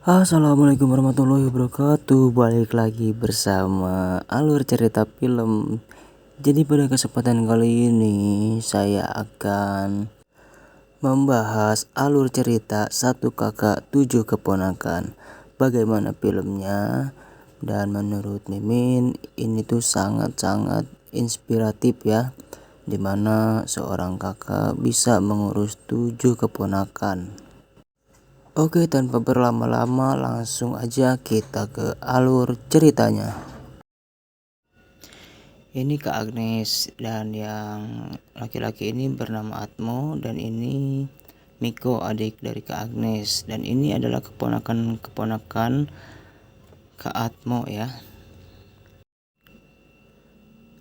Assalamualaikum warahmatullahi wabarakatuh. Balik lagi bersama alur cerita film. Jadi pada kesempatan kali ini saya akan membahas alur cerita Satu Kakak Tujuh Keponakan. Bagaimana filmnya? Dan menurut Mimin ini tuh sangat-sangat inspiratif ya, dimana seorang kakak bisa mengurus 7 keponakan. Oke, tanpa berlama-lama langsung aja kita ke alur ceritanya. Ini Kak Agnes, dan yang laki-laki ini bernama Atmo, dan ini Miko, adik dari Kak Agnes, dan ini adalah keponakan Kak Atmo ya.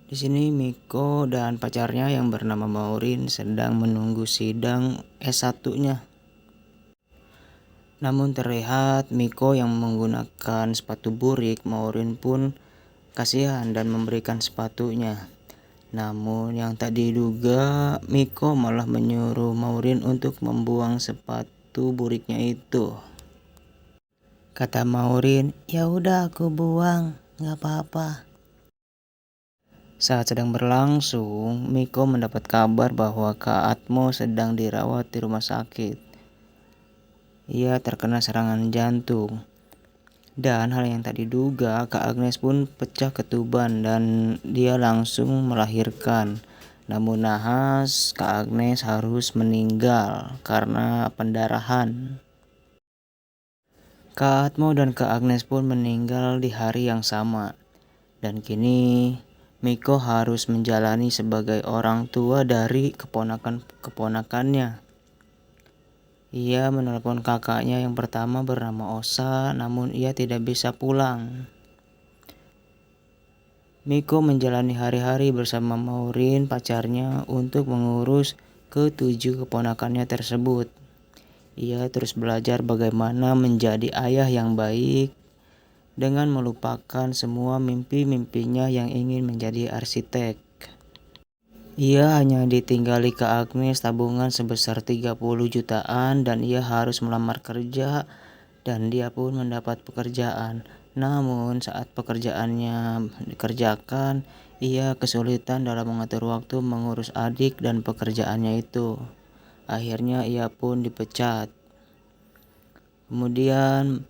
Di sini Miko dan pacarnya yang bernama Maureen sedang menunggu sidang S1-nya. Namun terlihat Miko yang menggunakan sepatu burik, Maureen pun kasihan dan memberikan sepatunya. Namun yang tak diduga, Miko malah menyuruh Maureen untuk membuang sepatu buriknya itu. Kata Maureen, "Ya udah aku buang, nggak apa-apa." Saat sedang berlangsung, Miko mendapat kabar bahwa Kak Atmo sedang dirawat di rumah sakit. Ia terkena serangan jantung. Dan hal yang tak diduga, Kak Agnes pun pecah ketuban dan dia langsung melahirkan. Namun nahas, Kak Agnes harus meninggal karena pendarahan. Kak Atmo dan Kak Agnes pun meninggal di hari yang sama. Dan kini Miko harus menjalani sebagai orang tua dari keponakan-keponakannya. Ia menelpon kakaknya yang pertama bernama Osa, namun ia tidak bisa pulang. Miko menjalani hari-hari bersama Maureen, pacarnya, untuk mengurus ke-7 keponakannya tersebut. Ia terus belajar bagaimana menjadi ayah yang baik dengan melupakan semua mimpi-mimpinya yang ingin menjadi arsitek. Ia hanya ditinggali Kak Agnes tabungan sebesar 30 jutaan dan ia harus melamar kerja dan dia pun mendapat pekerjaan. Namun saat pekerjaannya dikerjakan, ia kesulitan dalam mengatur waktu mengurus adik dan pekerjaannya itu. Akhirnya ia pun dipecat. Kemudian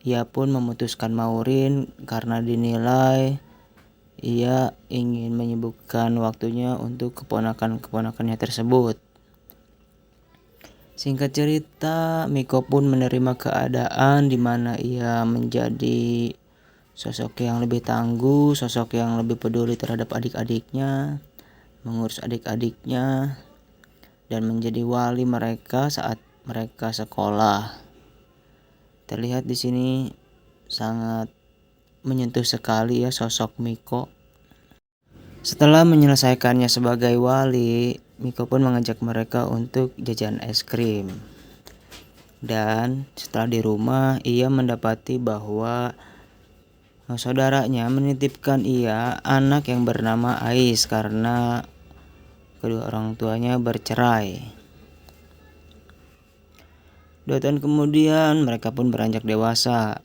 ia pun memutuskan Maureen karena dinilai ia ingin menyibukkan waktunya untuk keponakan-keponakannya tersebut. Singkat cerita, Miko pun menerima keadaan di mana ia menjadi sosok yang lebih tangguh, sosok yang lebih peduli terhadap adik-adiknya, mengurus adik-adiknya, dan menjadi wali mereka saat mereka sekolah. Terlihat di sini sangat menyentuh sekali ya sosok Miko. Setelah menyelesaikannya sebagai wali, Miko pun mengajak mereka untuk jajan es krim. Dan setelah di rumah, ia mendapati bahwa saudaranya menitipkan ia anak yang bernama Ais karena kedua orang tuanya bercerai. 2 tahun kemudian mereka pun beranjak dewasa.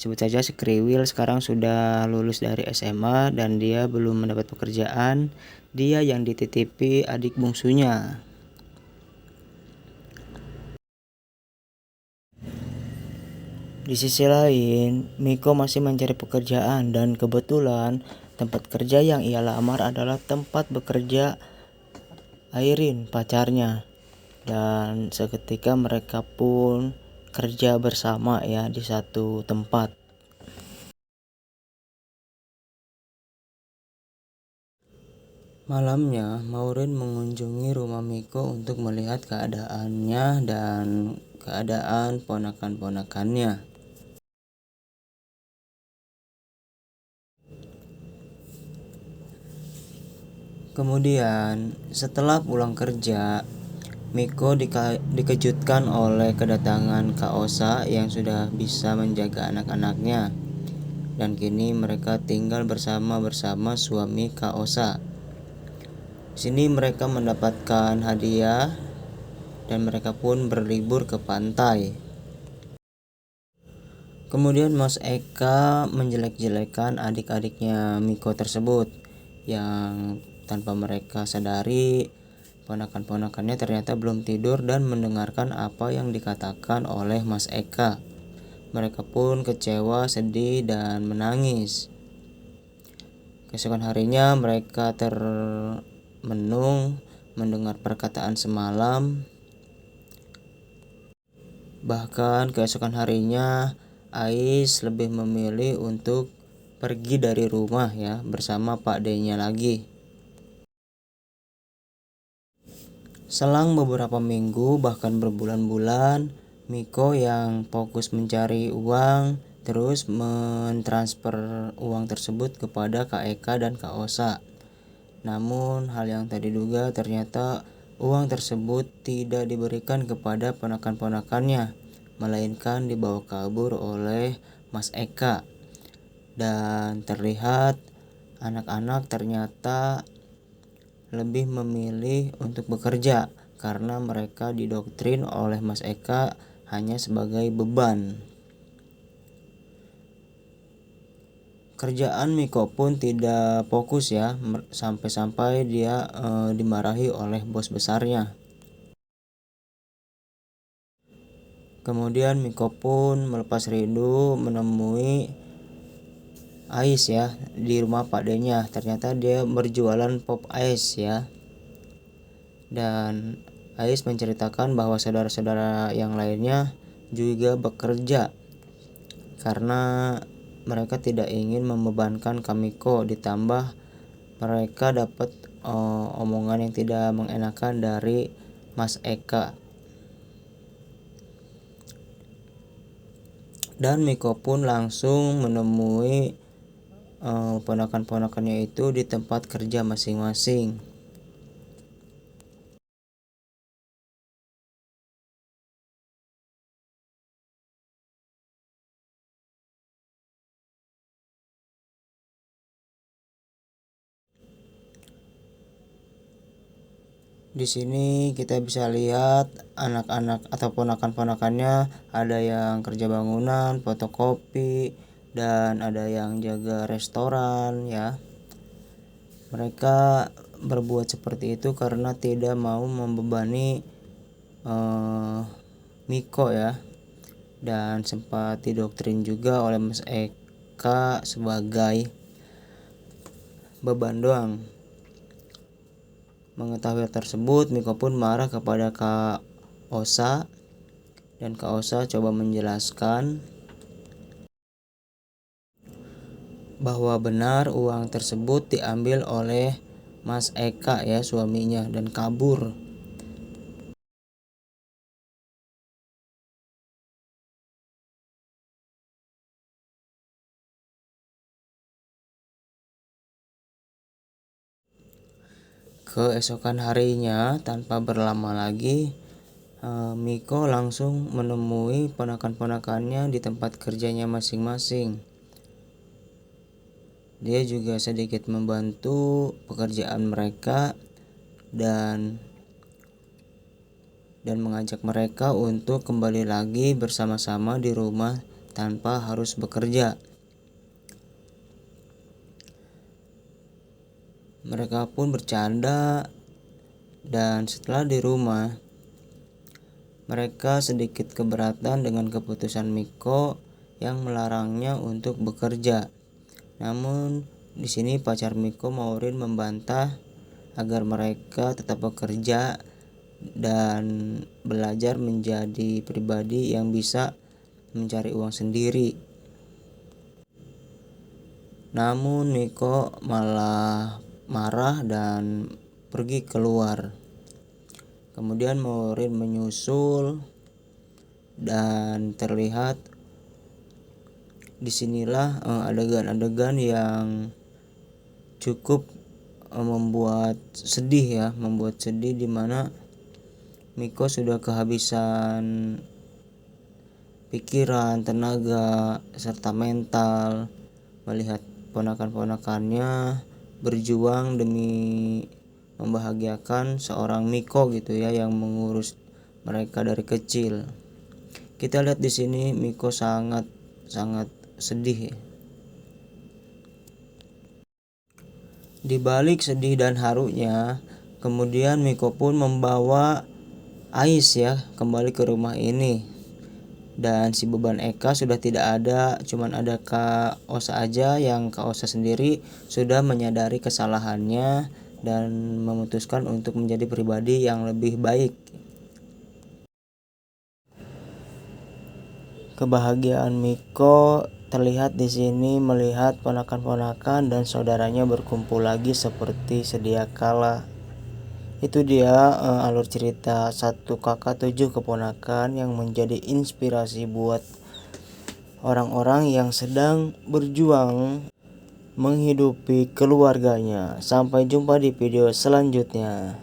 Sebut saja si Kriwil sekarang sudah lulus dari SMA dan dia belum mendapat pekerjaan. Dia yang dititipi adik bungsunya. Di sisi lain, Miko masih mencari pekerjaan dan kebetulan tempat kerja yang ia lamar adalah tempat bekerja Airin, pacarnya. Dan seketika mereka pun kerja bersama ya di satu tempat. Malamnya, Maureen mengunjungi rumah Miko untuk melihat keadaannya dan keadaan ponakan-ponakannya. Kemudian, setelah pulang kerja, Miko dikejutkan oleh kedatangan Kak Osa yang sudah bisa menjaga anak-anaknya. Dan kini mereka tinggal bersama suami Kak Osa. Di sini mereka mendapatkan hadiah dan mereka pun berlibur ke pantai. Kemudian Mas Eka menjelek-jelekan adik-adiknya Miko tersebut yang tanpa mereka sadari ponakan-ponakannya ternyata belum tidur dan mendengarkan apa yang dikatakan oleh Mas Eka. Mereka pun kecewa, sedih, dan menangis. Keesokan harinya mereka termenung mendengar perkataan semalam. Bahkan keesokan harinya Ais lebih memilih untuk pergi dari rumah ya bersama Pak D-nya lagi. Selang beberapa minggu bahkan berbulan-bulan, Miko yang fokus mencari uang terus mentransfer uang tersebut kepada Kak Eka dan Kak Osa. Namun hal yang tak diduga ternyata uang tersebut tidak diberikan kepada ponakan-ponakannya, melainkan dibawa kabur oleh Mas Eka. Dan terlihat anak-anak ternyata lebih memilih untuk bekerja karena mereka didoktrin oleh Mas Eka hanya sebagai beban. Kerjaan Miko pun tidak fokus ya, sampai-sampai dia dimarahi oleh bos besarnya. Kemudian Miko pun melepas rindu menemui Ais ya di rumah Pak D-nya. Ternyata dia berjualan pop ice ya. Dan Ais menceritakan bahwa saudara-saudara yang lainnya juga bekerja karena mereka tidak ingin membebankan Kamiko, ditambah mereka dapat omongan yang tidak mengenakan dari Mas Eka. Dan Miko pun langsung menemui ponakan-ponakannya itu di tempat kerja masing-masing. Di sini kita bisa lihat anak-anak atau ponakan-ponakannya, ada yang kerja bangunan, fotokopi, dan ada yang jaga restoran ya. Mereka berbuat seperti itu karena tidak mau membebani Miko ya, dan sempat didoktrin juga oleh Mas Eka sebagai beban doang. Mengetahui hal tersebut, Miko pun marah kepada Kak Osa, dan Kak Osa coba menjelaskan bahwa benar uang tersebut diambil oleh Mas Eka ya, suaminya, dan kabur. Keesokan harinya tanpa berlama lagi, Miko langsung menemui ponakan-ponakannya di tempat kerjanya masing-masing. Dia juga sedikit membantu pekerjaan mereka dan mengajak mereka untuk kembali lagi bersama-sama di rumah tanpa harus bekerja. Mereka pun bercanda, dan setelah di rumah mereka sedikit keberatan dengan keputusan Miko yang melarangnya untuk bekerja. Namun di sini pacar Miko, Maureen, membantah agar mereka tetap bekerja dan belajar menjadi pribadi yang bisa mencari uang sendiri. Namun Miko malah marah dan pergi keluar. Kemudian Maureen menyusul, dan terlihat disinilah adegan-adegan yang cukup membuat sedih di mana Miko sudah kehabisan pikiran, tenaga, serta mental melihat ponakan-ponakannya berjuang demi membahagiakan seorang Miko gitu ya, yang mengurus mereka dari kecil. Kita lihat di sini Miko sangat sangat sedih. Di balik sedih dan harunya, kemudian Miko pun membawa Ais ya kembali ke rumah ini. Dan si beban Eka sudah tidak ada, cuman ada Kak Osa aja, yang Kak Osa sendiri sudah menyadari kesalahannya dan memutuskan untuk menjadi pribadi yang lebih baik. Kebahagiaan Miko terlihat di sini melihat ponakan-ponakan dan saudaranya berkumpul lagi seperti sedia kala. Itu dia alur cerita Satu Kakak Tujuh Keponakan yang menjadi inspirasi buat orang-orang yang sedang berjuang menghidupi keluarganya. Sampai jumpa di video selanjutnya.